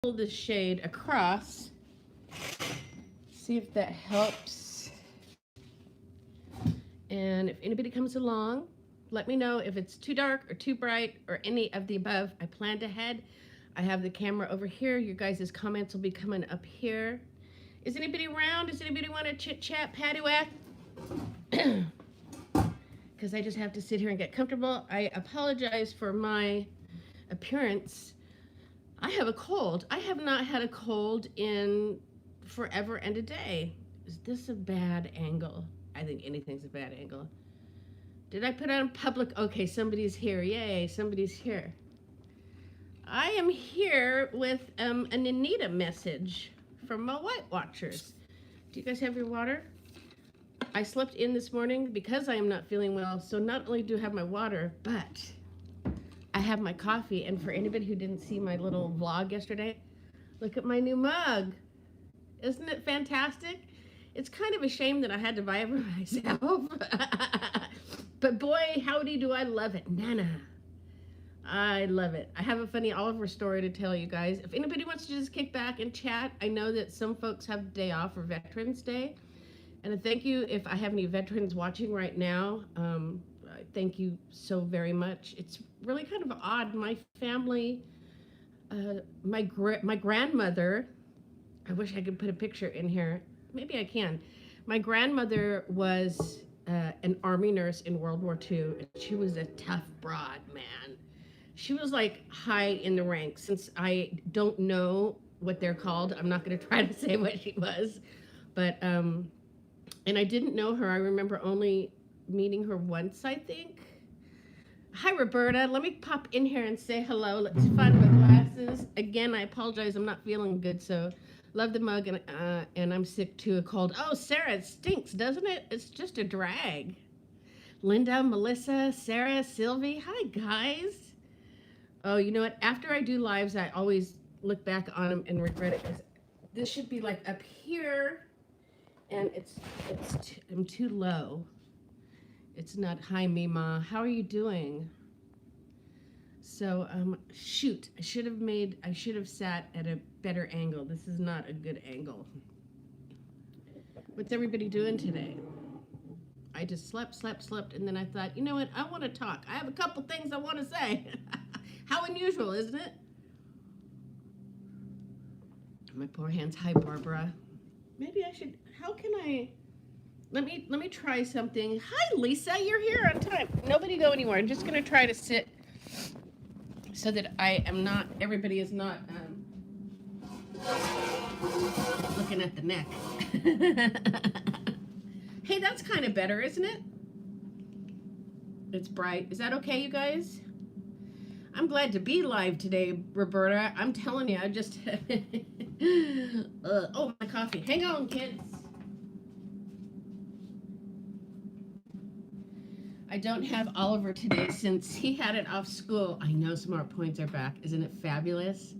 pull the shade across. See if that helps. And if anybody comes along, let me know if it's too dark or too bright or any of the above. I planned ahead. I have the camera over here. Your guys' comments will be coming up here. Is anybody around? Does anybody want to chit chat, Paddiwack? Because I just have to sit here and get comfortable. I apologize for my appearance. I have a cold. I have not had a cold in forever and a day. Is this a bad angle? I think anything's a bad angle. Did I put on public? Okay, somebody's here. Yay, somebody's here. I am here with an Anita message from my White Watchers. Do you guys have your water? I slept in this morning because I am not feeling well, so not only do I have my water, but I have my coffee. And for anybody who didn't see my little vlog yesterday, look at my new mug. Isn't it fantastic? It's kind of a shame that I had to buy it for myself. But boy, howdy do I love it. Nana. I love it. I have a funny Oliver story to tell you guys. If anybody wants to just kick back and chat, I know that some folks have the day off for Veterans Day. And thank you if I have any veterans watching right now. Thank you so very much. It's really kind of odd. My family, my grandmother, I wish I could put a picture in here. Maybe I can. My grandmother was an Army nurse in World War II, and she was a tough broad, man. She was like high in the ranks. Since I don't know what they're called, I'm not going to try to say what she was. But, and I didn't know her. I remember only meeting her once, I think. Hi, Roberta. Let me pop in here and say hello. Let's find my glasses. Again, I apologize. I'm not feeling good, so love the mug, and I'm sick to a cold. Oh, Sarah, it stinks, doesn't it? It's just a drag. Linda, Melissa, Sarah, Sylvie. Hi, guys. Oh, you know what? After I do lives, I always look back on them and regret it. This should be like up here, and I'm too low. It's not. Hi, Mima. How are you doing? So, shoot. I should have sat at a better angle. This is not a good angle. What's everybody doing today? I just slept, and then I thought, you know what? I want to talk. I have a couple things I want to say. How unusual, isn't it? My poor hands. Hi, Barbara. Maybe I should. How can I? Let me try something. Hi, Lisa. You're here on time. Nobody go anywhere. I'm just gonna try to sit so that I am not. Everybody is not looking at the neck. Hey, that's kind of better, isn't it? It's bright. Is that okay, you guys? I'm glad to be live today, Roberta. I'm telling you, I just... oh, my coffee. Hang on, kids. I don't have Oliver today since he had it off school. I know Smart Points are back. Isn't it fabulous?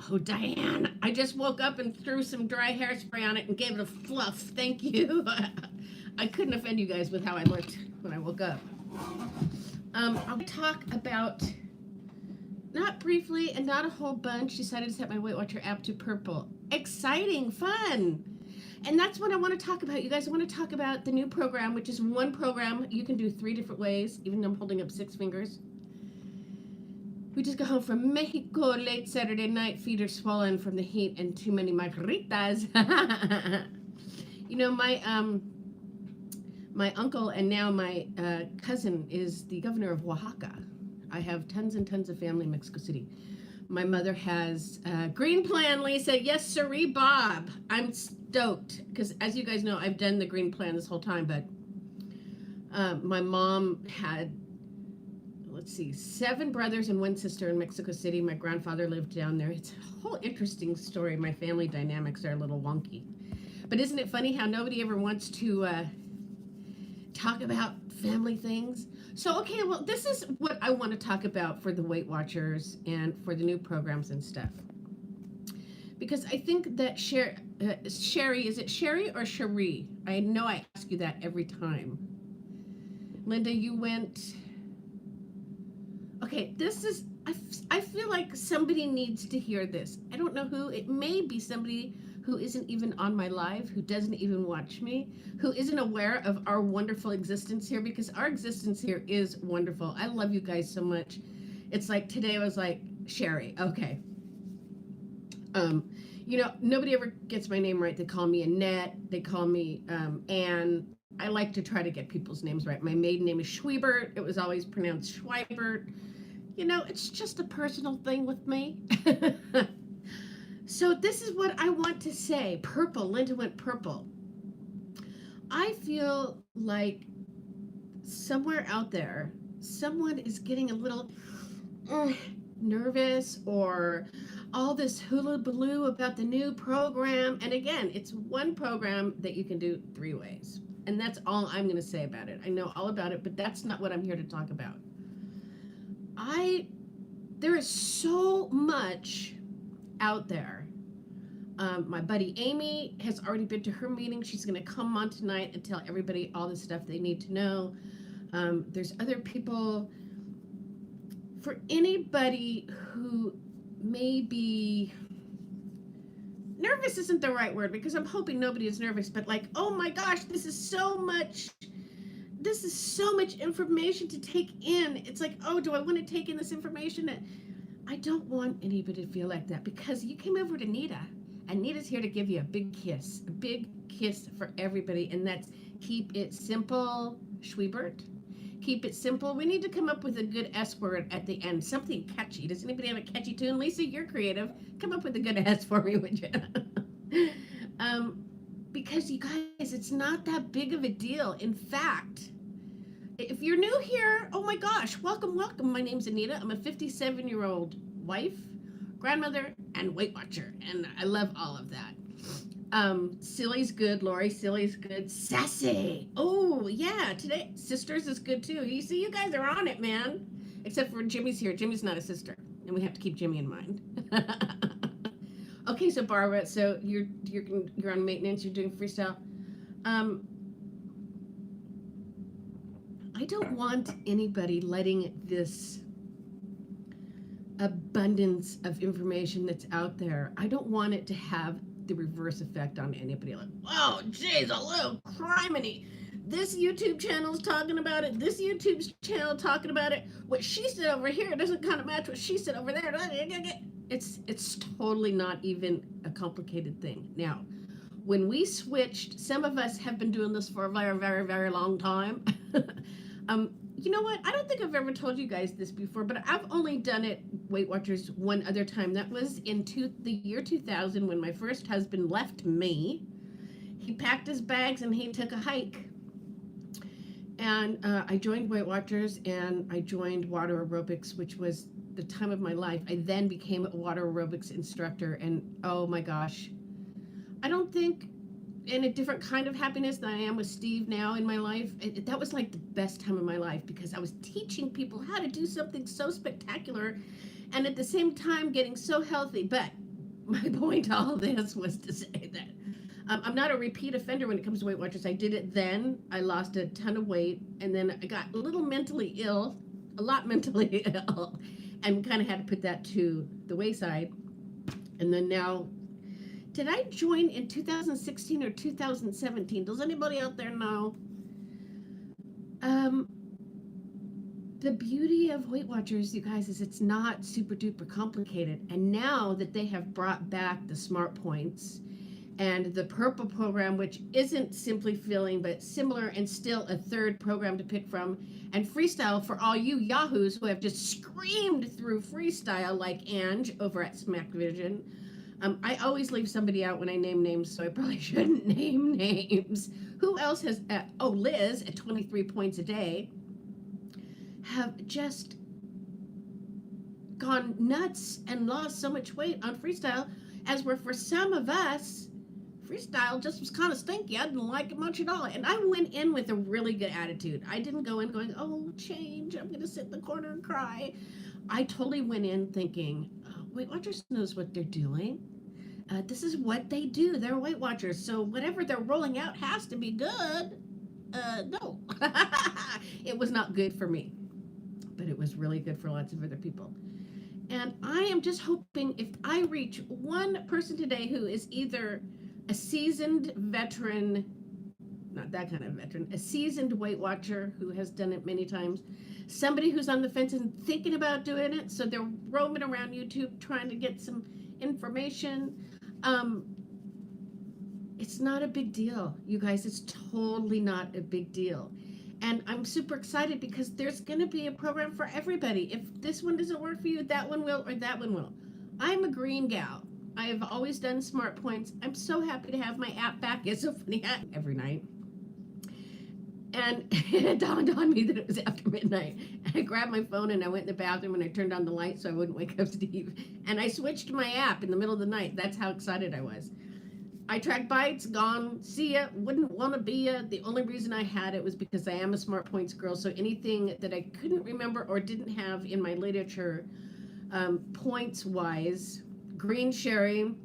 Oh, Diane, I just woke up and threw some dry hairspray on it and gave it a fluff. Thank you. I couldn't offend you guys with how I looked when I woke up. I'll talk about... Not briefly and not a whole bunch. Decided to set my Weight Watcher app to purple. Exciting, fun. And that's what I want to talk about. You guys, I want to talk about the new program, which is one program you can do 3 different ways, even though I'm holding up 6 fingers. We just got home from Mexico late Saturday night. Feet are swollen from the heat and too many margaritas. You know, my uncle and now my cousin is the governor of Oaxaca. I have tons and tons of family in Mexico City. My mother has Green Plan, Lisa. Yes, sirree, Bob. I'm stoked because, as you guys know, I've done the Green Plan this whole time. But my mom had, let's see, 7 brothers and 1 sister in Mexico City. My grandfather lived down there. It's a whole interesting story. My family dynamics are a little wonky. But isn't it funny how nobody ever wants to talk about family things? So, okay, well, this is what I want to talk about for the Weight Watchers and for the new programs and stuff. Because I think that Sherry, is it Sherry or Cherie? I know I ask you that every time. Linda, you went... Okay, this is I feel like somebody needs to hear this. I don't know who. It may be somebody who isn't even on my live, who doesn't even watch me, who isn't aware of our wonderful existence here, because our existence here is wonderful. I love you guys so much. It's like today I was like, Sherry, okay. Um, nobody ever gets my name right. They call me Annette. They call me Anne. I like to try to get people's names right. My maiden name is Schwiebert. It was always pronounced Schweibert. It's just a personal thing with me. So this is what I want to say. Purple. Linda went purple. I feel like somewhere out there, someone is getting a little nervous, or all this hula-baloo about the new program. And again, it's one program that you can do 3 ways. And that's all I'm going to say about it. I know all about it, but that's not what I'm here to talk about. There is so much out there. My buddy Amy has already been to her meeting. She's going to come on tonight and tell everybody all the stuff they need to know. There's other people. For anybody who may be nervous, isn't the right word, because I'm hoping nobody is nervous, but like, oh my gosh, this is so much information to take in. It's like, oh, do I want to take in this information? I don't want anybody to feel like that, because you came over to Anita. Anita's here to give you a big kiss for everybody, and that's keep it simple, Schwiebert. Keep it simple. We need to come up with a good S word at the end, something catchy. Does anybody have a catchy tune? Lisa, you're creative. Come up with a good S for me, would you? Because you guys, it's not that big of a deal. In fact, if you're new here, oh my gosh, welcome. My name's Anita. I'm a 57-year-old wife, grandmother, and Weight Watcher, and I love all of that. Silly's good, Lori. Silly's good. Sassy. Oh, yeah. Today, sisters is good too. You see, you guys are on it, man. Except for Jimmy's here. Jimmy's not a sister, and we have to keep Jimmy in mind. Okay, so Barbara, so you're on maintenance. You're doing freestyle. I don't want anybody letting this abundance of information that's out there. I don't want it to have the reverse effect on anybody. Like, oh, geez, a little criminy. This YouTube channel's talking about it. This YouTube channel talking about it. What she said over here doesn't kind of match what she said over there. It's totally not even a complicated thing. Now, when we switched, some of us have been doing this for a very, very, very long time. You know what? I don't think I've ever told you guys this before, but I've only done it, Weight Watchers, one other time. That was in the year 2000 when my first husband left me. He packed his bags and he took a hike. And I joined Weight Watchers, and I joined water aerobics, which was the time of my life. I then became a water aerobics instructor, and oh my gosh. I don't think in a different kind of happiness than I am with Steve now in my life. That was like the best time of my life, because I was teaching people how to do something so spectacular and at the same time getting so healthy. But my point to all this was to say that I'm not a repeat offender when it comes to Weight Watchers. I did it then. I lost a ton of weight, and then I got a lot mentally ill, and kind of had to put that to the wayside. And then now, did I join in 2016 or 2017? Does anybody out there know? The beauty of Weight Watchers, you guys, is it's not super duper complicated. And now that they have brought back the Smart Points and the Purple program, which isn't simply filling, but similar and still a third program to pick from, and Freestyle for all you yahoos who have just screamed through Freestyle like Ange over at Smack Vision. I always leave somebody out when I name names, so I probably shouldn't name names. Who else has, Liz at 23 points a day, have just gone nuts and lost so much weight on Freestyle, as were for some of us, Freestyle just was kind of stinky. I didn't like it much at all. And I went in with a really good attitude. I didn't go in going, oh, change, I'm going to sit in the corner and cry. I totally went in thinking, Weight Watchers knows what they're doing. This is what they do. They're Weight Watchers. So whatever they're rolling out has to be good. No. It was not good for me. But it was really good for lots of other people. And I am just hoping if I reach one person today who is either a seasoned veteran, not that kind of veteran, a seasoned Weight Watcher who has done it many times, somebody who's on the fence and thinking about doing it, so they're roaming around YouTube trying to get some information. It's not a big deal, you guys. It's totally not a big deal. And I'm super excited because there's going to be a program for everybody. If this one doesn't work for you, that one will, or that one will. I'm a green gal. I have always done Smart Points. I'm so happy to have my app back. It's so funny, every night. And it dawned on me that it was after midnight. And I grabbed my phone and I went in the bathroom and I turned on the light so I wouldn't wake up Steve. And I switched my app in the middle of the night. That's how excited I was. I track bites, gone, see ya, wouldn't want to be ya. The only reason I had it was because I am a Smart Points girl, so anything that I couldn't remember or didn't have in my literature, points-wise, green sherry,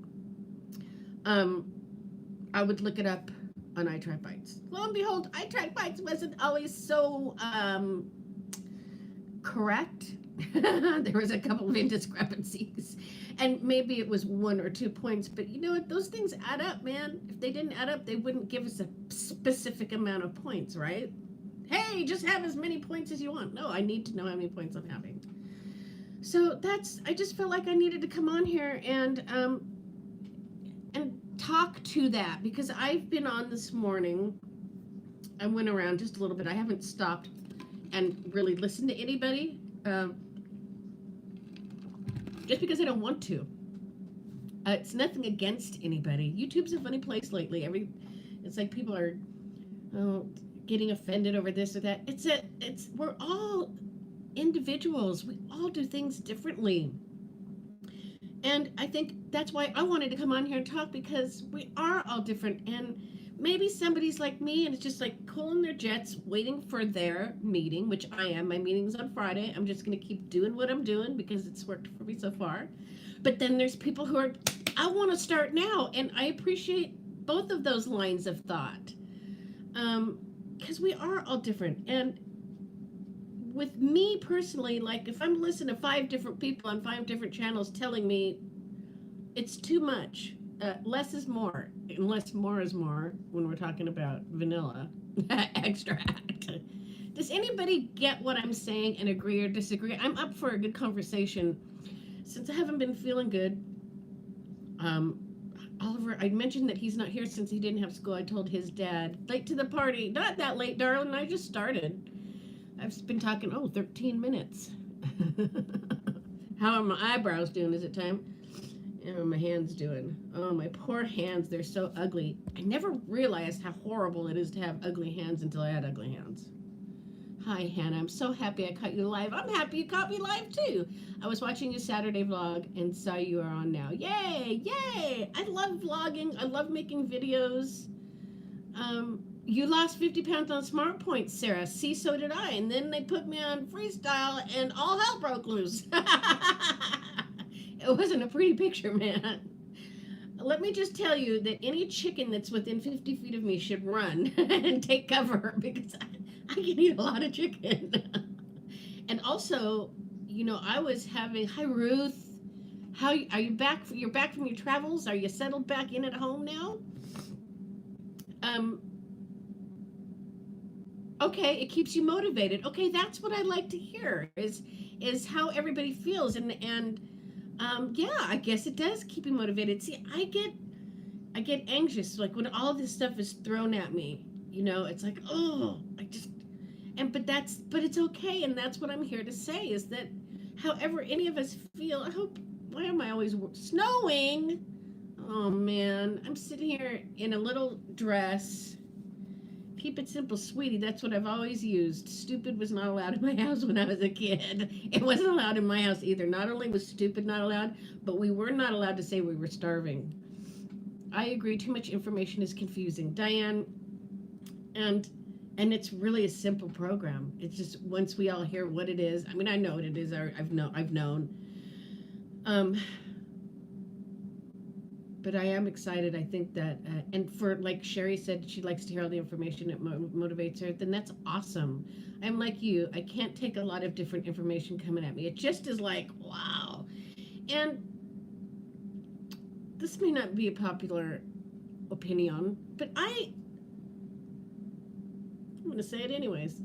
I would look it up on I Track Bites. Lo and behold, I Track Bites wasn't always so correct. There was a couple of indiscrepancies. And maybe it was 1 or 2 points, but you know what? Those things add up, man. If they didn't add up, they wouldn't give us a specific amount of points, right? Hey, just have as many points as you want. No, I need to know how many points I'm having. So I just felt like I needed to come on here and talk to that, because I've been on this morning. I went around just a little bit. I haven't stopped and really listened to anybody. Just because I don't want to. It's nothing against anybody. YouTube's a funny place lately. It's like people are getting offended over this or that. We're all individuals. We all do things differently. And I think that's why I wanted to come on here and talk, because we are all different. And maybe somebody's like me and it's just like cooling their jets, waiting for their meeting, which I am. My meeting's on Friday. I'm just going to keep doing what I'm doing because it's worked for me so far. But then there's people who are, I want to start now. And I appreciate both of those lines of thought. Because we are all different. And with me personally, like if I'm listening to 5 different people on 5 different channels telling me it's too much, less is more, unless more is more when we're talking about vanilla extract. Does anybody get what I'm saying and agree or disagree? I'm up for a good conversation. Since I haven't been feeling good, Oliver, I mentioned that he's not here since he didn't have school. I told his dad, late to the party. Not that late, darling. I just started. I've been talking, 13 minutes. How are my eyebrows doing? Is it time? How are my hands doing? Oh, my poor hands. They're so ugly. I never realized how horrible it is to have ugly hands until I had ugly hands. Hi, Hannah. I'm so happy I caught you live. I'm happy you caught me live, too. I was watching your Saturday vlog and saw you are on now. Yay! Yay! I love vlogging. I love making videos. You lost 50 pounds on Smart Points, Sarah. See, so did I. And then they put me on freestyle and all hell broke loose. It wasn't a pretty picture, man. Let me just tell you that any chicken that's within 50 feet of me should run and take cover, because I can eat a lot of chicken. And also, I was having, hi Ruth, how are you back? You're back from your travels? Are you settled back in at home now? Okay, it keeps you motivated. Okay, that's what I like to hear, is how everybody feels, and yeah, I guess it does keep you motivated. See, I get anxious, like when all this stuff is thrown at me, it's like, but it's okay, and that's what I'm here to say, is that however any of us feel, why am I always snowing? Oh man, I'm sitting here in a little dress. Keep it simple, sweetie. That's what I've always used. Stupid was not allowed in my house when I was a kid. It wasn't allowed in my house either. Not only was stupid not allowed, but we were not allowed to say we were starving. I agree. Too much information is confusing, Diane. And it's really a simple program. It's just once we all hear what it is. I mean, I know what it is. I've known. But I am excited. I think that, and for, like Sherry said, she likes to hear all the information. It motivates her. Then that's awesome. I'm like you. I can't take a lot of different information coming at me. It just is like, wow. And this may not be a popular opinion, but I'm going to say it anyways.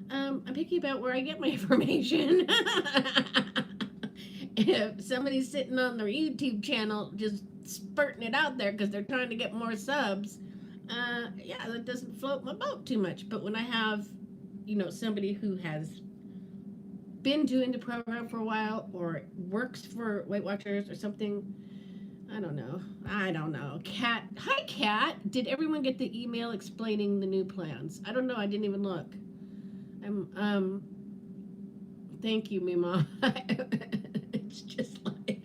I'm picky about where I get my information. If somebody's sitting on their YouTube channel just spurting it out there because they're trying to get more subs, yeah, that doesn't float my boat too much. But when I have, somebody who has been doing the program for a while or works for Weight Watchers or something, I don't know. Kat, hi Kat. Did everyone get the email explaining the new plans? I don't know. I didn't even look. Thank you, Mima. It's just like,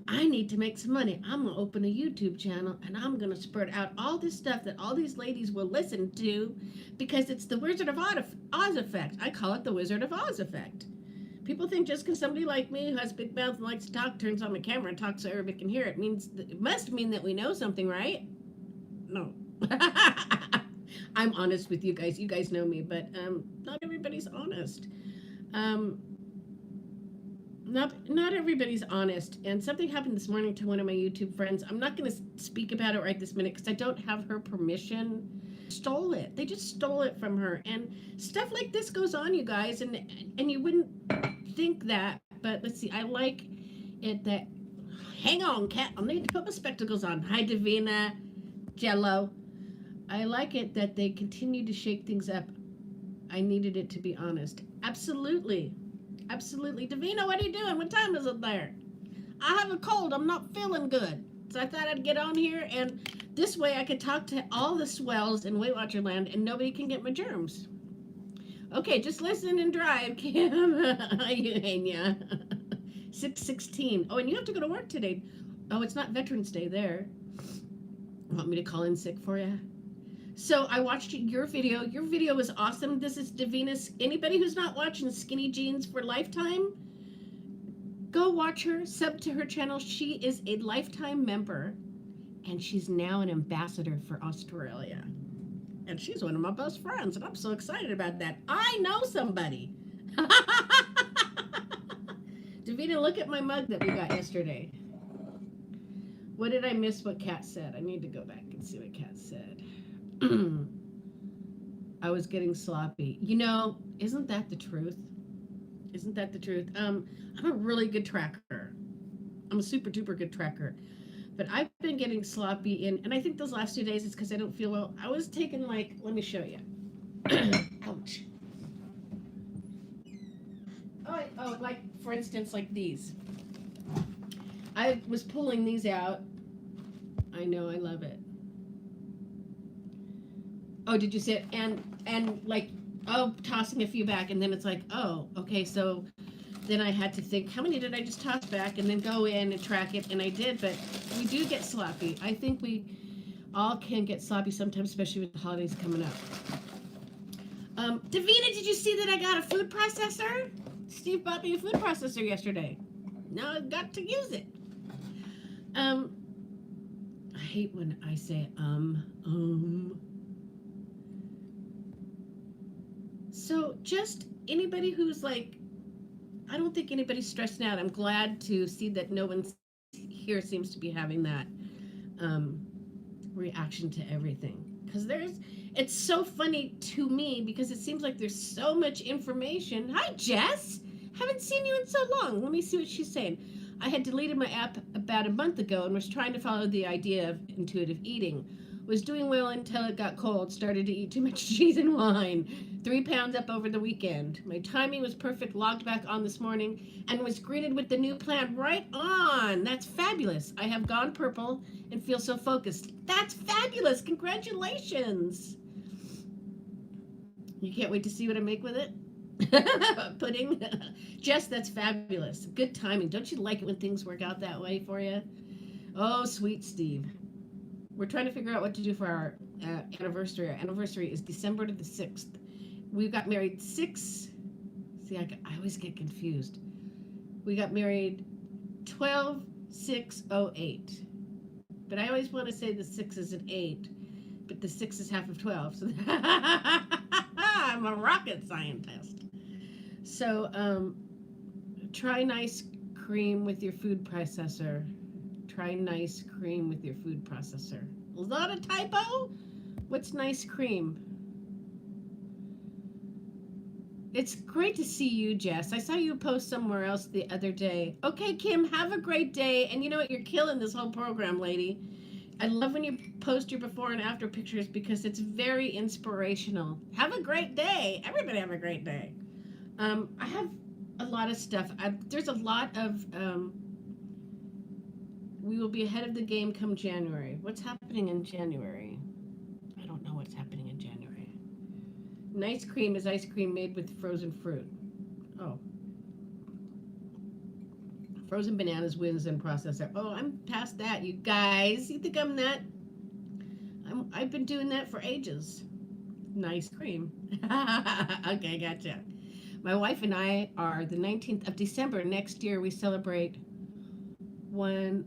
I need to make some money. I'm going to open a YouTube channel and I'm going to spurt out all this stuff that all these ladies will listen to because it's the Wizard of Oz effect. I call it the Wizard of Oz effect. People think just because somebody like me who has a big mouth and likes to talk turns on my camera and talks so everybody can hear it it must mean that we know something, right? No. I'm honest with you guys. You guys know me, but not everybody's honest. Not everybody's honest. And something happened this morning to one of my YouTube friends. I'm not going to speak about it right this minute because I don't have her permission. Stole it. They just stole it from her. And stuff like this goes on, you guys. And you wouldn't think that. But let's see. I like it that... Hang on, Kat. I'll need to put my spectacles on. Hi, Davina. Jello. I like it that they continue to shake things up. I needed it to be honest. Absolutely. Absolutely. Davina, what are you doing? What time is it there? I have a cold. I'm not feeling good. So I thought I'd get on here, and this way I could talk to all the swells in Weight Watcher land, and nobody can get my germs. Okay, just listen and drive, Kim. Eugenia. 6:16. Oh, and you have to go to work today. Oh, it's not Veterans Day there. Want me to call in sick for you? So I watched your video. Your video was awesome. This is Davina's. Anybody who's not watching Skinny Jeans for Lifetime, go watch her. Sub to her channel. She is a lifetime member, and she's now an ambassador for Australia. And she's one of my best friends, and I'm so excited about that. I know somebody. Davina, look at my mug that we got yesterday. What did I miss what Kat said? I need to go back and see what Kat said. I was getting sloppy. Isn't that the truth? Isn't that the truth? I'm a really good tracker. I'm a super duper good tracker. But I've been getting sloppy and I think those last 2 days it's because I don't feel well. I was taking let me show you. Ouch. Oh, like for instance, like these. I was pulling these out. I know, I love it. Oh, did you see it? And like, tossing a few back, and then it's like, oh, okay, so then I had to think, how many did I just toss back, and then go in and track it, and I did, but we do get sloppy. I think we all can get sloppy sometimes, especially with the holidays coming up. Davina, did you see that I got a food processor? Steve bought me a food processor yesterday. Now I've got to use it. I hate when I say So just anybody who's like, I don't think anybody's stressing out. I'm glad to see that no one here seems to be having that reaction to everything. Because it's so funny to me because it seems like there's so much information. Hi, Jess. Haven't seen you in so long. Let me see what she's saying. I had deleted my app about a month ago and was trying to follow the idea of intuitive eating. Was doing well until it got cold, started to eat too much cheese and wine. 3 pounds up over the weekend. My timing was perfect, logged back on this morning, and was greeted with the new plan. Right on! That's fabulous. I have gone purple and feel so focused. That's fabulous! Congratulations! You can't wait to see what I make with it? Pudding? Jess, that's fabulous. Good timing. Don't you like it when things work out that way for you? Oh, sweet Steve. We're trying to figure out what to do for our anniversary. Our anniversary is December the 6th. We got married I always get confused. We got married 12/6/08. But I always want to say the 6 is an 8, but the 6 is half of 12. So I'm a rocket scientist. So, try nice cream with your food processor. Try nice cream with your food processor. Is that a typo? What's nice cream? It's great to see you, Jess. I saw you post somewhere else the other day. Okay, Kim, have a great day. And you know what? You're killing this whole program, lady. I love when you post your before and after pictures because it's very inspirational. Have a great day. Everybody have a great day. I have a lot of stuff. There's a lot of... we will be ahead of the game come January. What's happening in January? I don't know what's happening in January. Nice cream is ice cream made with frozen fruit. Oh. Frozen bananas wins in processor. Oh, I'm past that, you guys. You think I'm that? I've been doing that for ages. Nice cream. Okay, gotcha. My wife and I are the 19th of December. Next year we celebrate one.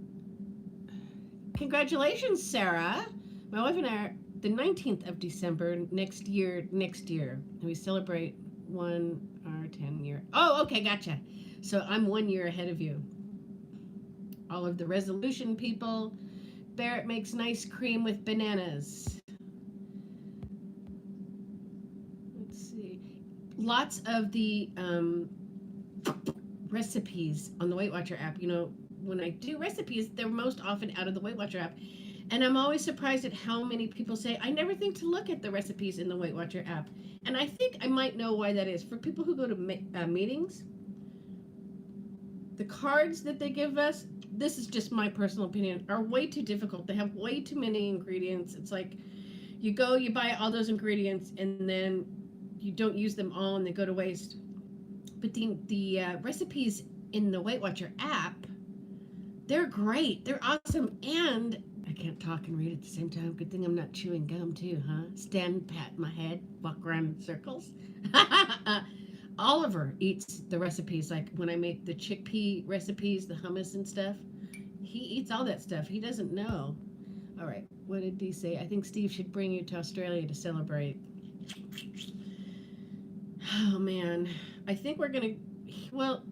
Congratulations, Sarah. My wife and I are the 19th of December next year. And we celebrate our 10 year. Oh, okay, gotcha. So I'm 1 year ahead of you. All of the resolution people. Barrett makes nice cream with bananas. Let's see. Lots of the recipes on the Weight Watcher app. You know, when I do recipes, they're most often out of the Weight Watcher app. And I'm always surprised at how many people say, I never think to look at the recipes in the Weight Watcher app. And I think I might know why that is. For people who go to meetings, the cards that they give us, this is just my personal opinion, are way too difficult. They have way too many ingredients. It's like you go, you buy all those ingredients, and then you don't use them all and they go to waste. But the recipes in the Weight Watcher app, they're great. They're awesome. And I can't talk and read at the same time. Good thing I'm not chewing gum too, huh? Stand, pat my head, walk around in circles. Oliver eats the recipes. Like when I make the chickpea recipes, the hummus and stuff, he eats all that stuff. He doesn't know. All right, what did he say? I think Steve should bring you to Australia to celebrate. Oh man, I think we're gonna, well,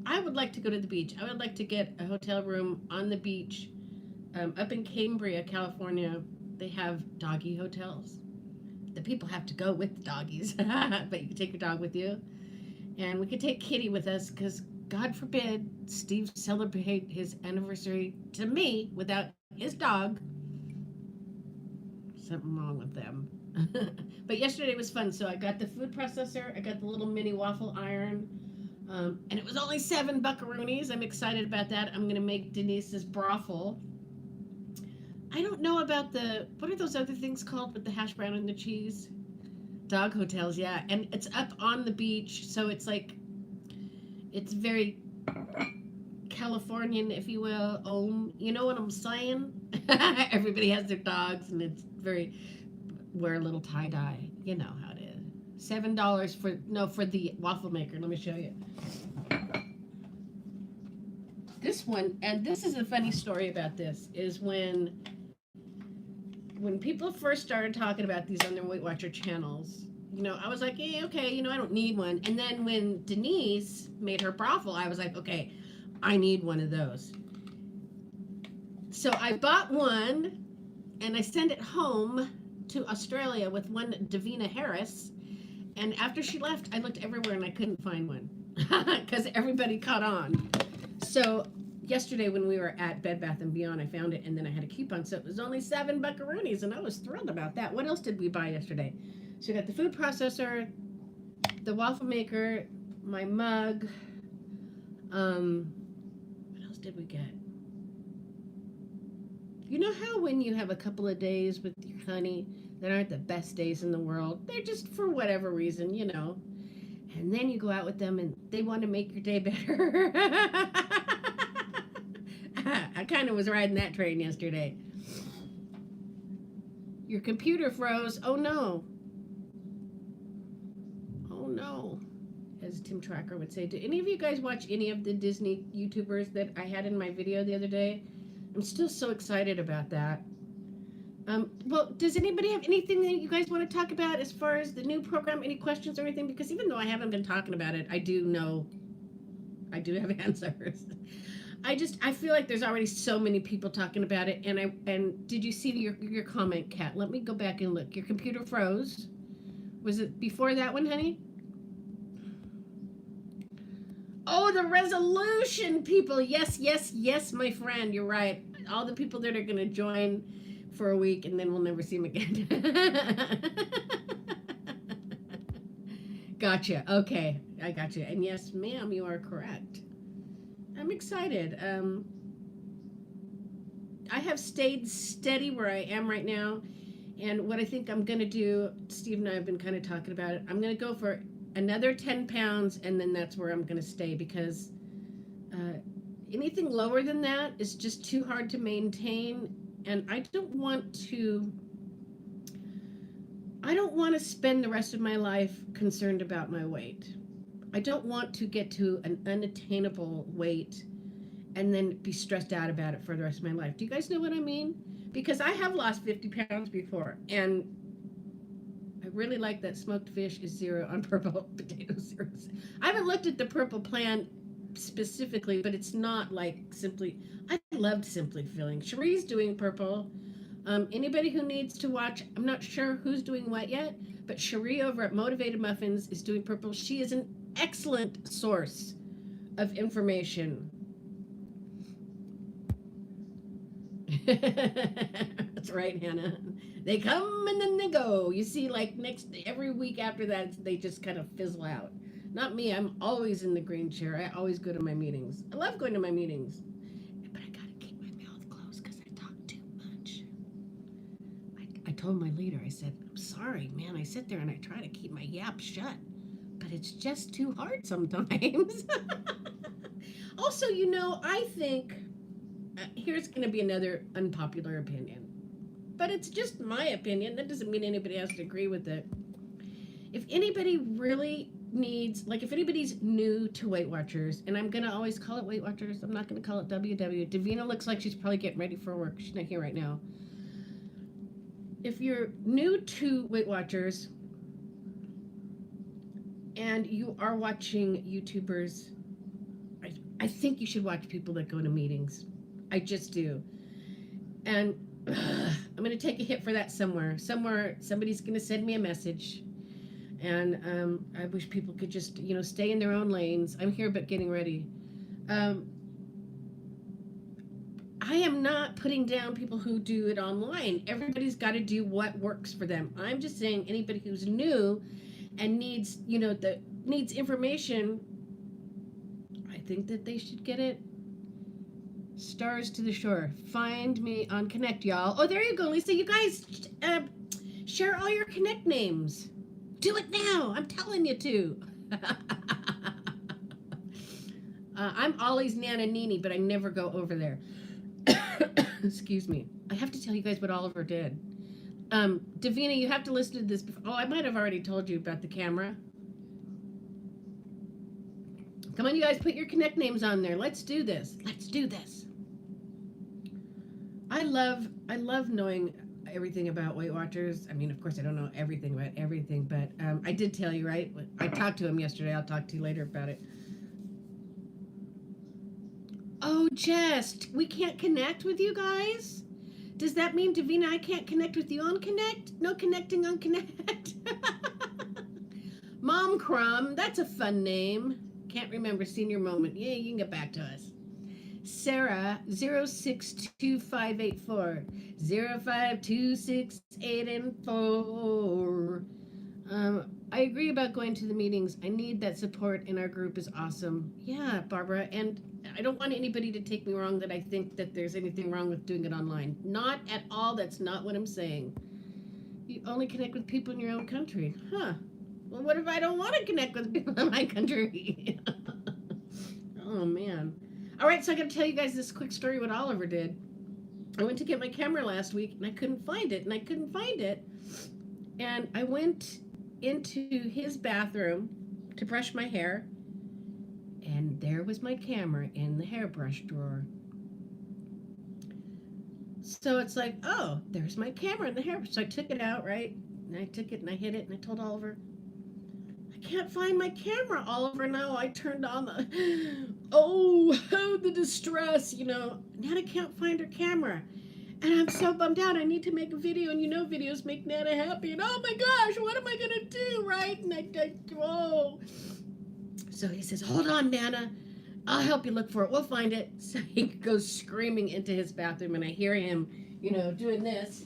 I would like to go to the beach. I would like to get a hotel room on the beach. Up in Cambria, California, they have doggy hotels. The people have to go with the doggies, but you can take your dog with you. And we could take Kitty with us because, God forbid, Steve celebrate his anniversary to me without his dog. Something wrong with them. But yesterday was fun. So I got the food processor. I got the little mini waffle iron. And it was only 7 buckaroonies. I'm excited about that. I'm going to make Denise's brothel. I don't know about what are those other things called with the hash brown and the cheese? Dog hotels, yeah. And it's up on the beach, so it's like, it's very Californian, if you will. You know what I'm saying? Everybody has their dogs, and it's very, wear a little tie-dye. You know how it is. $7 for the waffle maker. Let me show you. This one, and this is a funny story about this, is when people first started talking about these on their Weight Watcher channels, you know, I was like, yeah, okay, you know, I don't need one. And then when Denise made her brothel, I was like, okay, I need one of those. So I bought one, and I sent it home to Australia with one Davina Harris. And after she left, I looked everywhere, and I couldn't find one because everybody caught on. So yesterday when we were at Bed Bath & Beyond, I found it, and then I had a coupon, so it was only 7 buckaroonies, and I was thrilled about that. What else did we buy yesterday? So we got the food processor, the waffle maker, my mug. What else did we get? You know how when you have a couple of days with your honey that aren't the best days in the world? They're just for whatever reason, you know. And then you go out with them, and they want to make your day better. I kind of was riding that train yesterday. Your computer froze. Oh no. Oh no. As Tim Tracker would say. Do any of you guys watch any of the Disney YouTubers that I had in my video the other day? I'm still so excited about that. Well, does anybody have anything that you guys want to talk about as far as the new program? Any questions or anything? Because even though I haven't been talking about it, I do know I do have answers. I feel like there's already so many people talking about it, and did you see your comment, Kat? Let me go back and look. Your computer froze. Was it before that one, honey? Oh, the resolution, people. Yes, yes, yes, my friend. You're right. All the people that are going to join for a week, and then we'll never see them again. Gotcha. Okay. I gotcha. And yes, ma'am, you are correct. I'm excited. I have stayed steady where I am right now. And what I think I'm going to do, Steve and I have been kind of talking about it. I'm going to go for another 10 pounds, and then that's where I'm going to stay, because anything lower than that is just too hard to maintain. And I don't want to spend the rest of my life concerned about my weight. I don't want to get to an unattainable weight and then be stressed out about it for the rest of my life. Do you guys know what I mean? Because I have lost 50 pounds before, and I really like that smoked fish is zero on purple potato zeros. I haven't looked at the purple plan specifically, but it's not like Simply. I loved Simply Filling. Cherie's doing purple. Anybody who needs to watch, I'm not sure who's doing what yet, but Cherie over at Motivated Muffins is doing purple. She is an excellent source of information. That's right, Hannah. They come and then they go. You see, like every week after that, they just kind of fizzle out. Not me. I'm always in the green chair. I always go to my meetings. I love going to my meetings, but I gotta keep my mouth closed because I talk too much. I told my leader, I said, I'm sorry, man. I sit there and I try to keep my yap shut, but it's just too hard sometimes. Also, I think here's going to be another unpopular opinion, but it's just my opinion. That doesn't mean anybody has to agree with it. If anybody really needs, like if anybody's new to Weight Watchers, and I'm going to always call it Weight Watchers, I'm not going to call it WW. Davina looks like she's probably getting ready for work. She's not here right now. If you're new to Weight Watchers and you are watching YouTubers, I think you should watch people that go to meetings. I just do. And I'm going to take a hit for that somewhere. Somebody's going to send me a message. And I wish people could just, stay in their own lanes. I'm here but getting ready. I am not putting down people who do it online. Everybody's got to do what works for them. I'm just saying anybody who's new and needs, needs information, I think that they should get it. Stars to the shore. Find me on Connect, y'all. Oh, there you go, Lisa. You guys share all your Connect names. Do it now. I'm telling you to. I'm Ollie's Nana Nini, but I never go over there. Excuse me. I have to tell you guys what Oliver did. Davina, you have to listen to this. Oh, I might have already told you about the camera. Come on, you guys, put your Connect names on there. Let's do this. Let's do this. I love knowing everything about Weight Watchers. I mean, of course, I don't know everything about everything, but I did tell you, right? I talked to him yesterday. I'll talk to you later about it. Oh, Jess, we can't connect with you guys? Does that mean, Davina, I can't connect with you on Connect? No connecting on Connect? Mom Crumb, that's a fun name. Can't remember, senior moment. Yeah, you can get back to us. Sarah, 062584, 05268 and 4. I agree about going to the meetings. I need that support, and our group is awesome. Yeah, Barbara, and I don't want anybody to take me wrong that I think that there's anything wrong with doing it online. Not at all. That's not what I'm saying. You only connect with people in your own country. Huh. Well, what if I don't want to connect with people in my country? Oh, man. All right, so I got to tell you guys this quick story what Oliver did. I went to get my camera last week, and I couldn't find it, And I went into his bathroom to brush my hair, and there was my camera in the hairbrush drawer. So it's like, oh, there's my camera in the hairbrush. So I took it out, right? And I took it, and I hid it, and I told Oliver, I can't find my camera, Oliver. Now I turned on the oh, the distress, you know. Nana can't find her camera. And I'm so bummed out. I need to make a video, and you know videos make Nana happy. And oh my gosh, what am I going to do, right? And oh. So he says, hold on, Nana. I'll help you look for it. We'll find it. So he goes screaming into his bathroom, and I hear him, you know, doing this.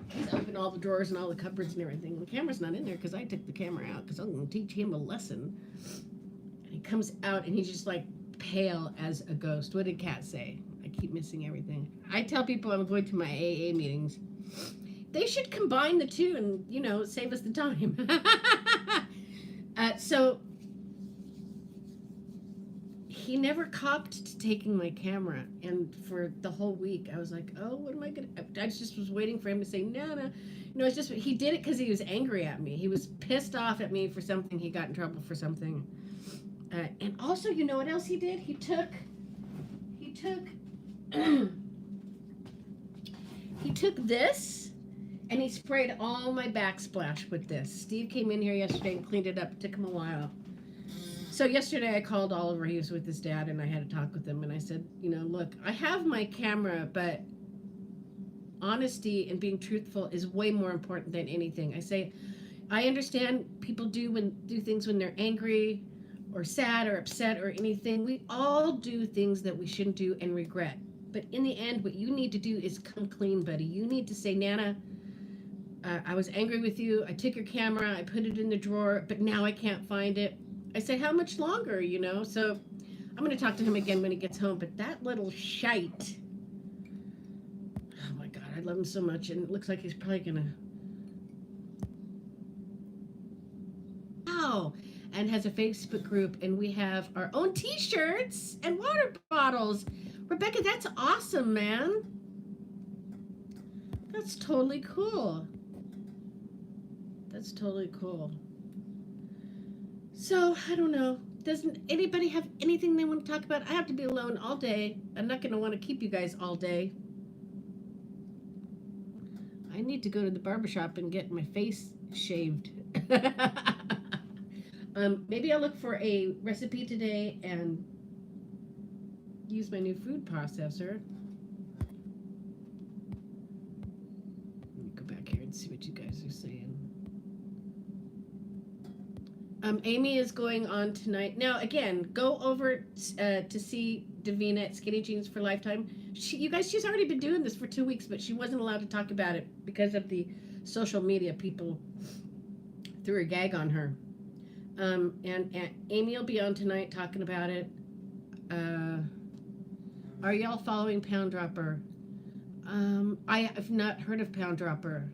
He's opened all the drawers and all the cupboards and everything. The camera's not in there because I took the camera out because I'm going to teach him a lesson. And he comes out, and he's just like pale as a ghost. What did Kat say? I keep missing everything. I tell people I'm going to my AA meetings. They should combine the two and, you know, save us the time. So he never copped to taking my camera, and for the whole week I was like, oh, what am I gonna, I just was waiting for him to say Nana. No, it's just, he did it because he was angry at me. He was pissed off at me for something. He got in trouble for something. And also, you know what else he did? He took he took this and he sprayed all my backsplash with this. Steve came in here yesterday and cleaned it up. It took him a while. So yesterday I called Oliver. He was with his dad, and I had to talk with him. And I said, you know, look, I have my camera, but honesty and being truthful is way more important than anything. I say, I understand people do things when they're angry or sad or upset or anything. We all do things that we shouldn't do and regret. But in the end, what you need to do is come clean, buddy. You need to say, Nana, I was angry with you. I took your camera. I put it in the drawer, but now I can't find it. I say, how much longer, you know? So I'm going to talk to him again when he gets home. But that little shite, oh my God, I love him so much. And it looks like he's probably going to, oh, and has a Facebook group. And we have our own t-shirts and water bottles. Rebecca, that's awesome, man. That's totally cool. That's totally cool. So, I don't know. Doesn't anybody have anything they want to talk about? I have to be alone all day. I'm not going to want to keep you guys all day. I need to go to the barbershop and get my face shaved. Maybe I'll look for a recipe today and use my new food processor. Let me go back here and see what you guys are saying. Amy is going on tonight. Now, again, go over to see Davina at Skinny Jeans for Lifetime. You guys, she's already been doing this for 2 weeks, but she wasn't allowed to talk about it because of the social media. People threw a gag on her. And Amy will be on tonight talking about it. Are y'all following Pound Dropper? I have not heard of Pound Dropper.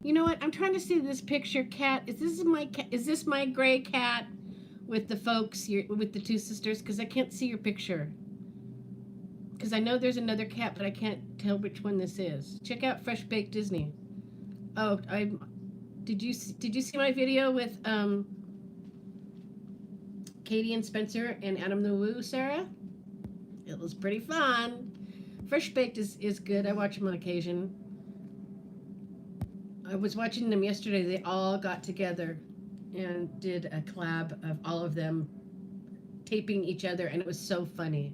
You know what? I'm trying to see this picture. Cat, is this my gray cat with the folks, with the two sisters? Because I can't see your picture. Because I know there's another cat, but I can't tell which one this is. Check out Fresh Baked Disney. Oh, did you see my video with Katie and Spencer and Adam the Woo, Sarah? It was pretty fun. Fresh Baked is good. I watch them on occasion. I was watching them yesterday. They all got together and did a collab of all of them taping each other, and it was so funny.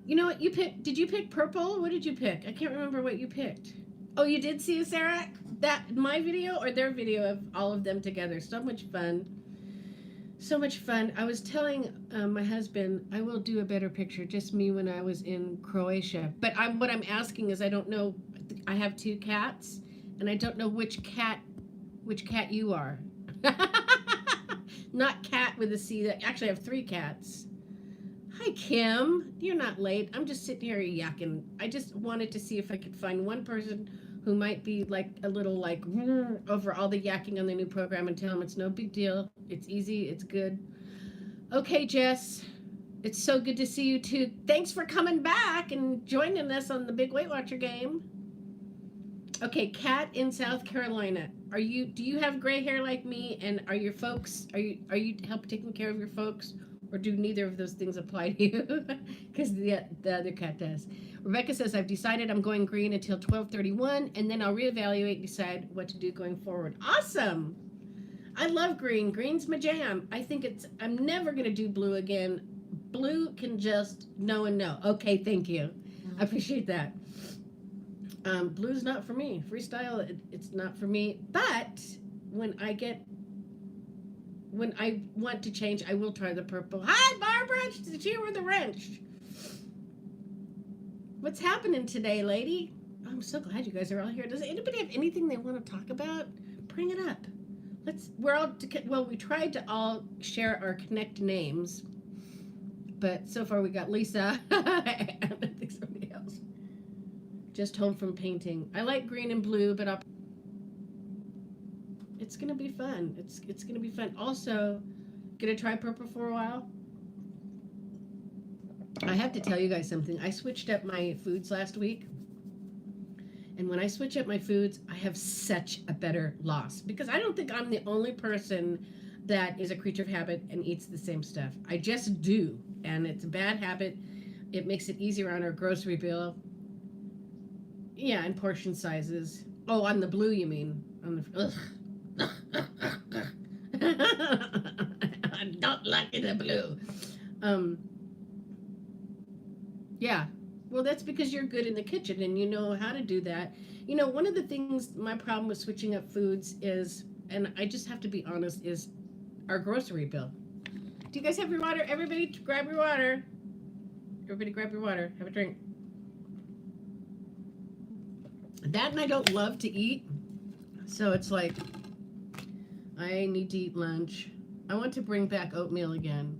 You know what you picked? Did you pick purple? What did you pick? I can't remember what you picked. Oh, you did see it, Sarah? That my video or their video of all of them together. So much fun. So much fun. I was telling my husband I will do a better picture, just me when I was in Croatia. But what I'm asking is I don't know. I have 2 cats, and I don't know which cat you are. Not cat with a C. Actually, I have 3 cats. Hi, Kim. You're not late. I'm just sitting here yakking. I just wanted to see if I could find one person who might be like a little like over all the yakking on the new program and tell them it's no big deal. It's easy. It's good. Okay, Jess. It's so good to see you too. Thanks for coming back and joining us on the Big Weight Watcher game. Okay, Kat in South Carolina. Do you have gray hair like me? And are your folks, are you taking care of your folks? Or do neither of those things apply to you? Because the other cat does. Rebecca says, I've decided I'm going green until 12/31, and then I'll reevaluate and decide what to do going forward. Awesome. I love green. Green's my jam. I'm never going to do blue again. Blue can just no and no. Okay, thank you. I appreciate that. Blue's not for me. Freestyle, it's not for me. But when I get, when I want to change, I will try the purple. Hi, Barbara. She's here with a wrench. What's happening today, lady? I'm so glad you guys are all here. Does anybody have anything they want to talk about? Bring it up. We tried to all share our connect names, but so far we got Lisa and I think somebody else. Just home from painting. I like green and blue, but it's gonna be fun. It's gonna be fun. Also, gonna try purple for a while. I have to tell you guys something. I switched up my foods last week. And when I switch up my foods, I have such a better loss because I don't think I'm the only person that is a creature of habit and eats the same stuff. I just do. And it's a bad habit. It makes it easier on our grocery bill. Yeah, and portion sizes. Oh, on the blue, you mean? On the I don't like the blue. Yeah. Well, that's because you're good in the kitchen and you know how to do that. You know, one of the things, my problem with switching up foods is, and I just have to be honest, is our grocery bill. Do you guys have your water? Everybody grab your water. Everybody grab your water. Have a drink. That and I don't love to eat. So it's like, I need to eat lunch. I want to bring back oatmeal again.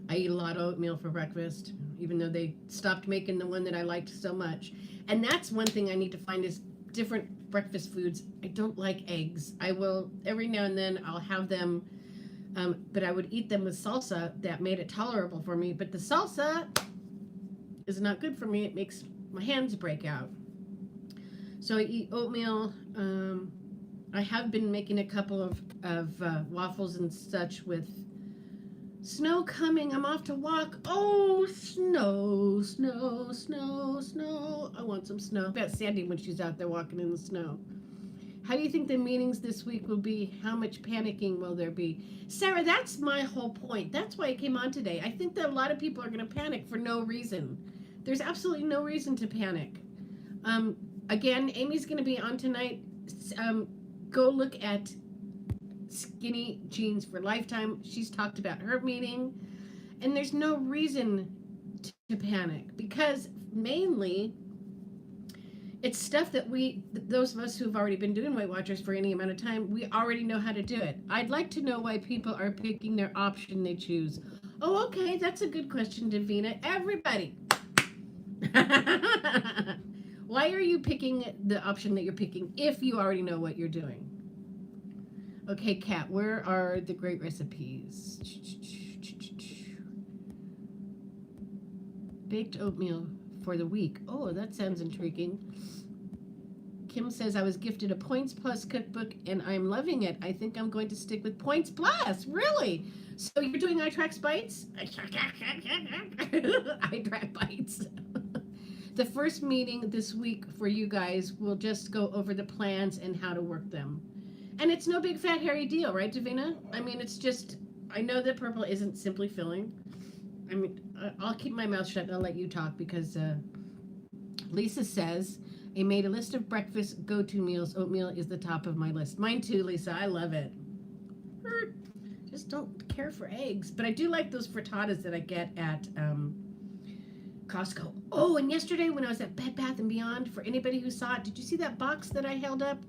I eat a lot of oatmeal for breakfast, even though they stopped making the one that I liked so much. And that's one thing I need to find is different breakfast foods. I don't like eggs. I will, every now and then, I'll have them, but I would eat them with salsa that made it tolerable for me. But the salsa is not good for me. It makes my hands break out. So I eat oatmeal. I have been making a couple of waffles and such with snow coming. I'm off to walk. Oh, snow, snow, snow, snow. I want some snow. About Sandy when she's out there walking in the snow. How do you think the meetings this week will be? How much panicking will there be? Sarah, that's my whole point. That's why I came on today. I think that a lot of people are going to panic for no reason. There's absolutely no reason to panic. Again, Amy's going to be on tonight. Go look at Skinny Jeans for Lifetime. She's talked about her meeting, and there's no reason to panic because mainly it's stuff that those of us who've already been doing Weight Watchers for any amount of time, we already know how to do it. I'd like to know why people are picking their option they choose. Oh, okay, that's a good question, Davina. Everybody. Why are you picking the option that you're picking if you already know what you're doing? Okay, Kat, where are the great recipes? Baked oatmeal for the week. Oh, that sounds intriguing. Kim says, I was gifted a Points Plus cookbook and I'm loving it. I think I'm going to stick with Points Plus. Really? So you're doing iTrax Bites? iTrax Bites. The first meeting this week for you guys will just go over the plans and how to work them. And it's no big fat hairy deal, right, Davina? I mean, it's just, I know that purple isn't simply filling. I mean, I'll keep my mouth shut and I'll let you talk because Lisa says, I made a list of breakfast go-to meals. Oatmeal is the top of my list. Mine too, Lisa. I love it. Just don't care for eggs. But I do like those frittatas that I get at Costco. Oh, and yesterday when I was at Bed Bath & Beyond, for anybody who saw it, did you see that box that I held up?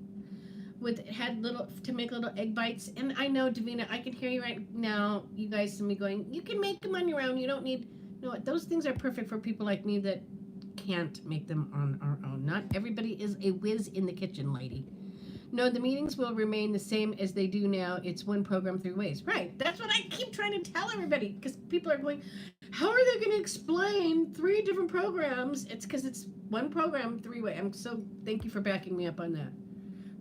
Had little to make little egg bites, and I know, Davina, I can hear you right now. You guys see me going, you can make them on your own. You don't need, no, those things are perfect for people like me that can't make them on our own. Not everybody is a whiz in the kitchen, lady. No, the meetings will remain the same as they do now. It's one program, 3 ways. Right, that's what I keep trying to tell everybody, because people are going, how are they going to explain 3 different programs? It's because it's one program, 3 ways. Thank you for backing me up on that.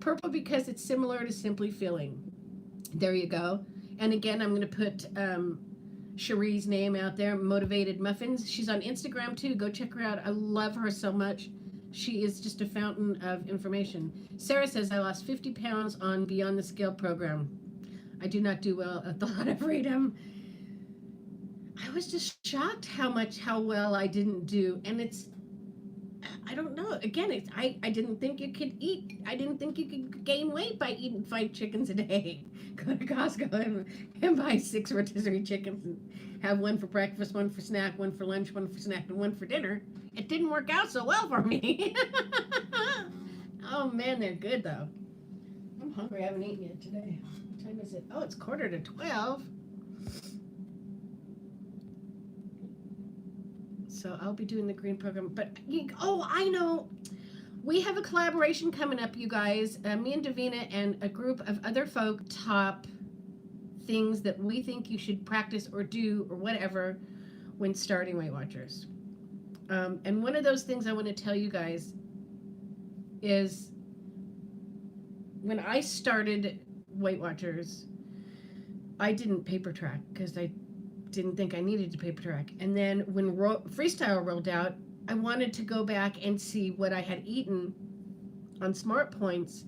Purple because it's similar to Simply Filling. There you go. And again, I'm going to put Cherie's name out there, Motivated Muffins. She's on Instagram too. Go check her out. I love her so much. She is just a fountain of information. Sarah says, I lost 50 pounds on Beyond the Scale program. I do not do well at the thought of freedom. I was just shocked how well I didn't do. And I don't know. Again, I didn't think you could eat. I didn't think you could gain weight by eating 5 chickens a day. Go to Costco and buy 6 rotisserie chickens and have one for breakfast, one for snack, one for lunch, one for snack, and one for dinner. It didn't work out so well for me. Oh man, they're good though. I'm hungry. I haven't eaten yet today. What time is it? Oh, it's 11:45. So I'll be doing the green program. But, I know. We have a collaboration coming up, you guys. Me and Davina and a group of other folk top things that we think you should practice or do or whatever when starting Weight Watchers. And one of those things I want to tell you guys is when I started Weight Watchers, I didn't paper track because I didn't think I needed to paper track. And then when Freestyle rolled out, I wanted to go back and see what I had eaten on Smart Points,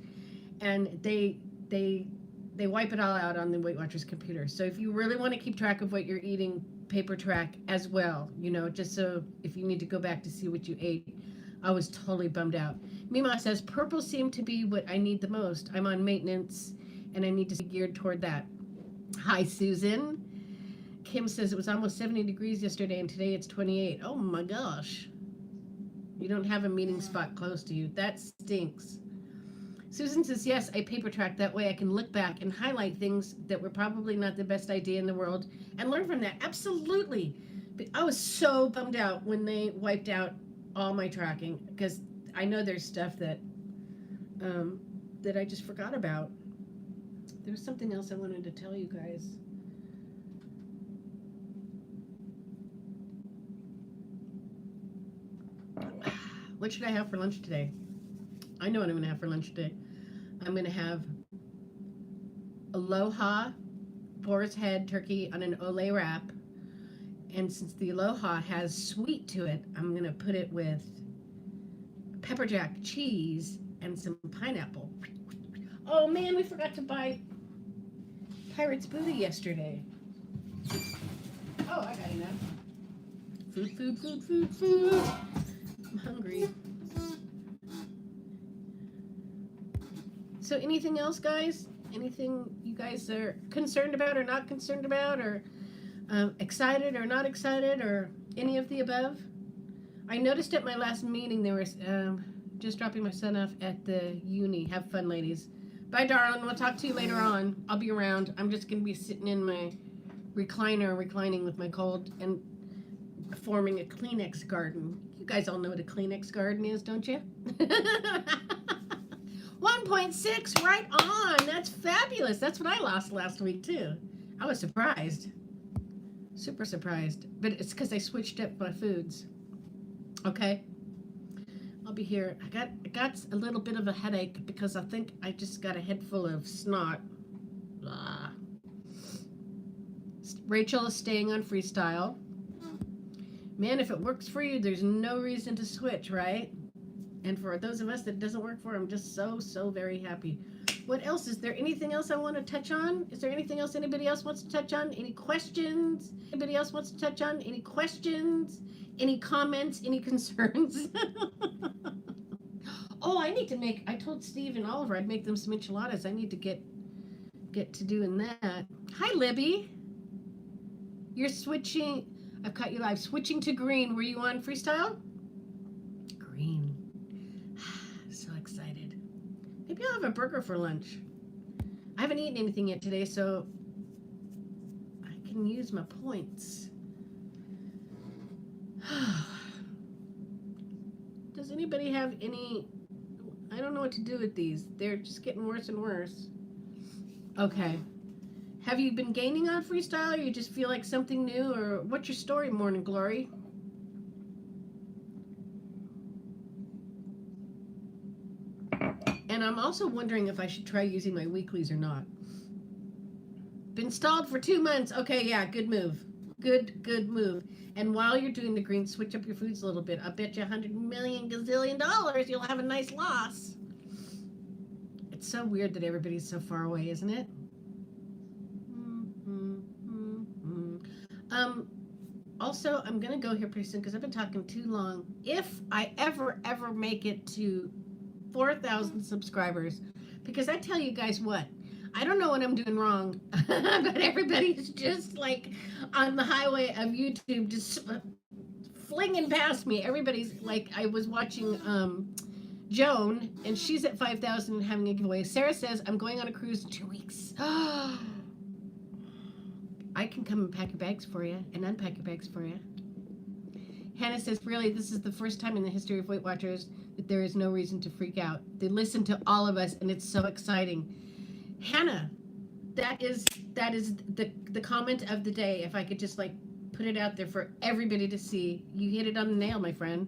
and they wipe it all out on the Weight Watchers computer. So if you really want to keep track of what you're eating, paper track as well, just so if you need to go back to see what you ate. I was totally bummed out. Mima says, purple seemed to be what I need the most. I'm on maintenance and I need to be geared toward that. Hi, Susan. Kim says it was almost 70 degrees yesterday and today it's 28. Oh my gosh. You don't have a meeting spot close to you. That stinks. Susan says, yes, I paper track. That way I can look back and highlight things that were probably not the best idea in the world and learn from that. Absolutely. But I was so bummed out when they wiped out all my tracking because I know there's stuff that I just forgot about. There was something else I wanted to tell you guys. What should I have for lunch today? I know what I'm going to have for lunch today. I'm going to have Aloha boar's head turkey on an Olay wrap. And since the Aloha has sweet to it, I'm going to put it with pepper jack cheese and some pineapple. Oh man, we forgot to buy Pirate's Booty yesterday. Oh, I got enough. Food. I'm hungry. So anything else, guys? Anything you guys are concerned about or not concerned about, or excited or not excited, or any of the above? I noticed at my last meeting there was just dropping my son off at the uni. Have fun, ladies. Bye, darling. We'll talk to you later on. I'll be around. I'm just going to be sitting in my reclining with my cold and forming a Kleenex garden. You guys all know what a Kleenex garden is, don't you? 1.6, right on. That's fabulous. That's what I lost last week, too. I was surprised. Super surprised. But it's because I switched up my foods. Okay? I'll be here. I got a little bit of a headache because I think I just got a head full of snot. Blah. Rachel is staying on Freestyle. Man, if it works for you, there's no reason to switch, right? And for those of us that it doesn't work for, I'm just so very happy. What else? Is there anything else I want to touch on? Is there anything else anybody else wants to touch on? Any questions? Anybody else wants to touch on? Any questions? Any comments? Any concerns? Oh, I told Steve and Oliver I'd make them some enchiladas. I need to get to doing that. Hi, Libby. You're switching. I've caught you live. Switching to green. Were you on Freestyle? Green. So excited. Maybe I'll have a burger for lunch. I haven't eaten anything yet today, so I can use my points. Does anybody have any... I don't know what to do with these. They're just getting worse and worse. Okay. Have you been gaining on Freestyle, or you just feel like something new, or what's your story, Morning Glory? And I'm also wondering if I should try using my weeklies or not. Been stalled for 2 months. Okay, yeah, good move. Good move. And while you're doing the green, switch up your foods a little bit. I bet you $100 million you'll have a nice loss. It's so weird that everybody's so far away, isn't it? Also, I'm going to go here pretty soon because I've been talking too long. If I ever make it to 4,000 subscribers, because I tell you guys what, I don't know what I'm doing wrong, but everybody's just like on the highway of YouTube, just flinging past me. Everybody's like, I was watching Joan, and she's at 5,000 and having a giveaway. Sarah says, I'm going on a cruise in 2 weeks. I can come and pack your bags for you and unpack your bags for you. Hannah says, really, this is the first time in the history of Weight Watchers that there is no reason to freak out. They listen to all of us, and it's so exciting. Hannah, that is the comment of the day. If I could just like put it out there for everybody to see. You hit it on the nail, my friend.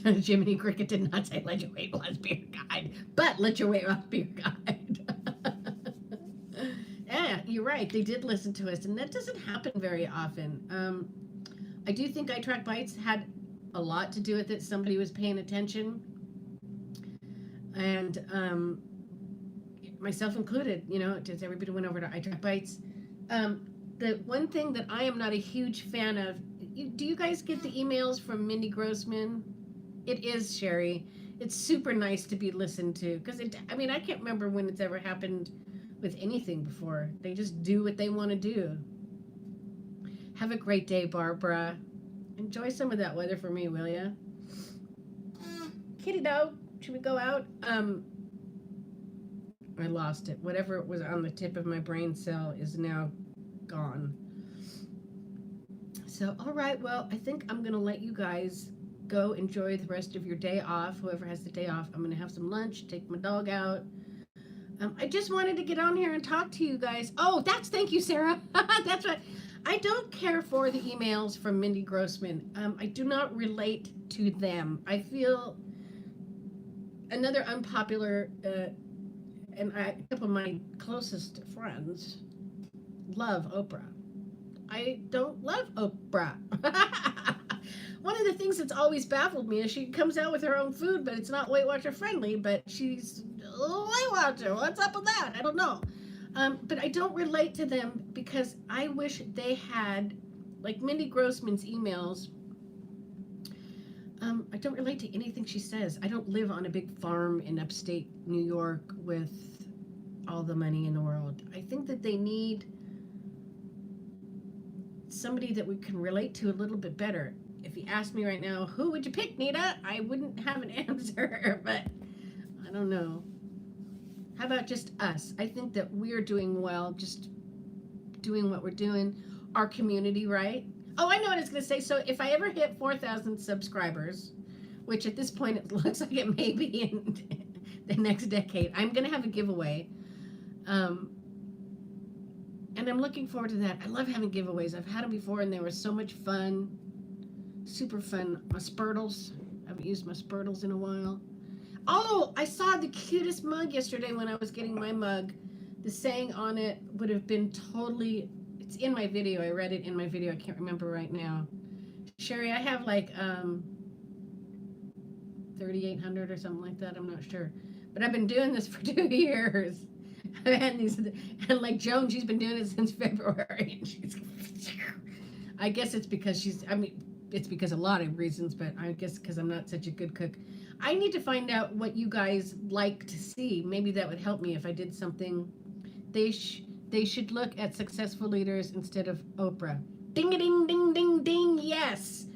Jiminy Cricket did not say let your weight loss be your guide, but let your weight loss be your guide. Yeah, you're right. They did listen to us, and that doesn't happen very often. I do think I Track Bites had a lot to do with it. Somebody was paying attention, and myself included. You know, just everybody went over to I Track Bites. The one thing that I am not a huge fan of. Do you guys get the emails from Mindy Grossman? It is, Sherry. It's super nice to be listened to because I mean, I can't remember when it's ever happened with anything before. They just do what they want to do. Have a great day, Barbara. Enjoy some of that weather for me, will ya? Kitty dog, should we go out? I lost it. Whatever was on the tip of my brain cell is now gone. So, all right, well, I think I'm going to let you guys go enjoy the rest of your day off. Whoever has the day off, I'm going to have some lunch, take my dog out. I just wanted to get on here and talk to you guys. Oh, thank you, Sarah. That's right. I don't care for the emails from Mindy Grossman. I do not relate to them. I feel another unpopular, and a couple of my closest friends love Oprah. I don't love Oprah. One of the things that's always baffled me is she comes out with her own food, but it's not Weight Watcher friendly, but she's Weight Watcher. What's up with that? I don't know. But I don't relate to them because I wish they had, like Mindy Grossman's emails. I don't relate to anything she says. I don't live on a big farm in upstate New York with all the money in the world. I think that they need somebody that we can relate to a little bit better. If you ask me right now, who would you pick, Nita? I wouldn't have an answer, but I don't know. How about just us? I think that we're doing well, just doing what we're doing. Our community, right? Oh, I know what I was going to say. So if I ever hit 4,000 subscribers, which at this point it looks like it may be in the next decade, I'm going to have a giveaway. And I'm looking forward to that. I love having giveaways. I've had them before, and they were so much fun. Super fun. My Spurtles. I haven't used my Spurtles in a while. Oh, I saw the cutest mug yesterday when I was getting my mug. The saying on it would have been totally... It's in my video. I read it in my video. I can't remember right now. Sherry, I have like 3,800 or something like that. I'm not sure. But I've been doing this for 2 years. I've had these... And like Joan, she's been doing it since February. And she's... I guess it's because she's... I mean... It's because of a lot of reasons, but I guess because I'm not such a good cook. I need to find out what you guys like to see. Maybe that would help me if I did something. They should look at successful leaders instead of Oprah. Ding-a-ding, ding, ding, ding, yes.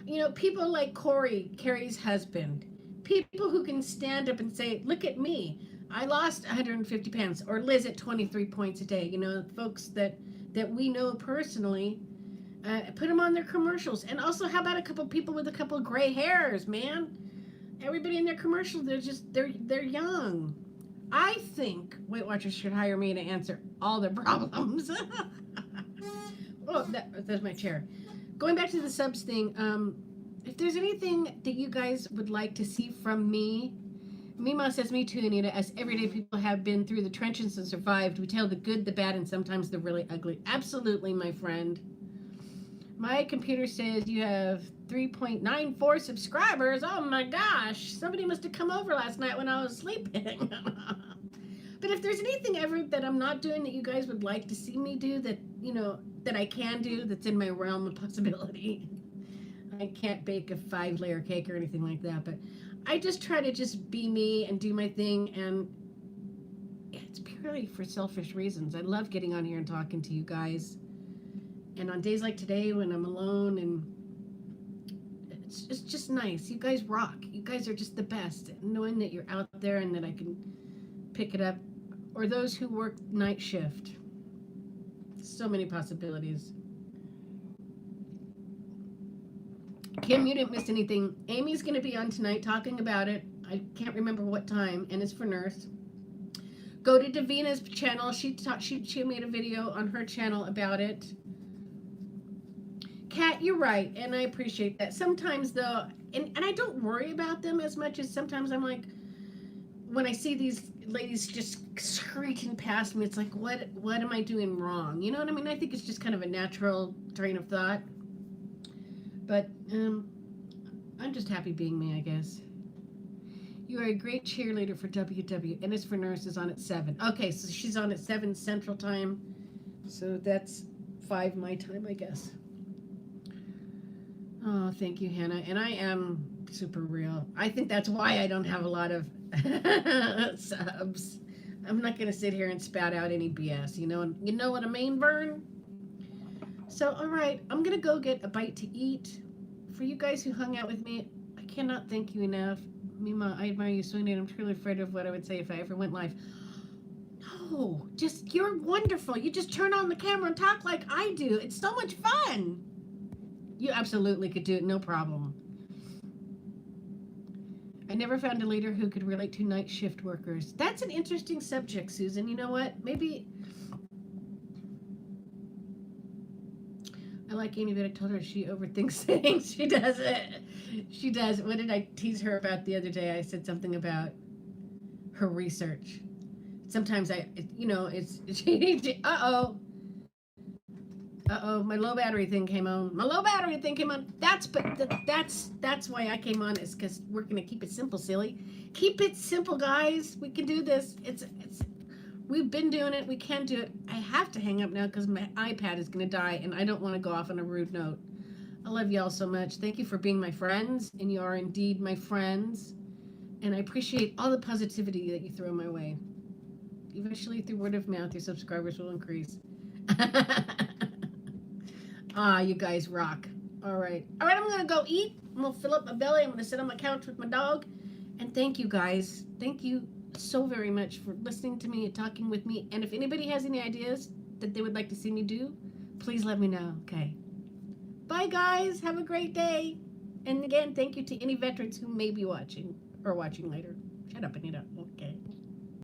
You know, people like Carrie's husband. People who can stand up and say, look at me. I lost 150 pounds. Or Liz at 23 points a day. You know, folks that we know personally. Put them on their commercials. And also, how about a couple people with a couple of gray hairs, man? Everybody in their commercials, they're young. I think Weight Watchers should hire me to answer all their problems. Oh, that's my chair. Going back to the subs thing, if there's anything that you guys would like to see from me, Mima says, me too, Anita. As everyday people have been through the trenches and survived, we tell the good, the bad, and sometimes the really ugly. Absolutely, my friend. My computer says you have 3.94 subscribers. Oh my gosh. Somebody must have come over last night when I was sleeping. But if there's anything ever that I'm not doing that you guys would like to see me do that, that I can do, that's in my realm of possibility. I can't bake a 5-layer cake or anything like that, but I just try to just be me and do my thing, and it's purely for selfish reasons. I love getting on here and talking to you guys. And on days like today when I'm alone, and it's just nice. You guys rock. You guys are just the best. Knowing that you're out there and that I can pick it up. Or those who work night shift. So many possibilities. Kim, you didn't miss anything. Amy's going to be on tonight talking about it. I can't remember what time, and it's for Nurse. Go to Davina's channel. She made a video on her channel about it. Kat, you're right, and I appreciate that. Sometimes, though, and I don't worry about them as much as sometimes I'm like, when I see these ladies just screeching past me, it's like, what am I doing wrong? You know what I mean? I think it's just kind of a natural train of thought. But I'm just happy being me, I guess. You are a great cheerleader for WW, and it's for Nurses on at 7. Okay, so she's on at 7 Central Time, so that's 5 my time, I guess. Oh, thank you, Hannah. And I am super real. I think that's why I don't have a lot of subs. I'm not going to sit here and spout out any BS, you know what I mean, Vern? So, all right, I'm going to go get a bite to eat. For you guys who hung out with me, I cannot thank you enough. Mima, I admire you so much. I'm truly afraid of what I would say if I ever went live. No, you're wonderful. You just turn on the camera and talk like I do. It's so much fun. You absolutely could do it, no problem. I never found a leader who could relate to night shift workers. That's an interesting subject, Susan. You know what? Maybe... I like Amy, but I told her she overthinks things. She does it. She does. What did I tease her about the other day? I said something about her research. Sometimes my low battery thing came on. That's why I came on, is because we're going to keep it simple, silly. Keep it simple, guys. We can do this. We've been doing it. We can do it. I have to hang up now because my iPad is going to die, and I don't want to go off on a rude note. I love y'all so much. Thank you for being my friends, and you are indeed my friends. And I appreciate all the positivity that you throw my way. Eventually, through word of mouth, your subscribers will increase. You guys rock. All right, I'm going to go eat. I'm going to fill up my belly. I'm going to sit on my couch with my dog. And thank you, guys. Thank you so very much for listening to me and talking with me. And if anybody has any ideas that they would like to see me do, please let me know. Okay. Bye, guys. Have a great day. And again, thank you to any veterans who may be watching or watching later. Shut up, Anita. Okay.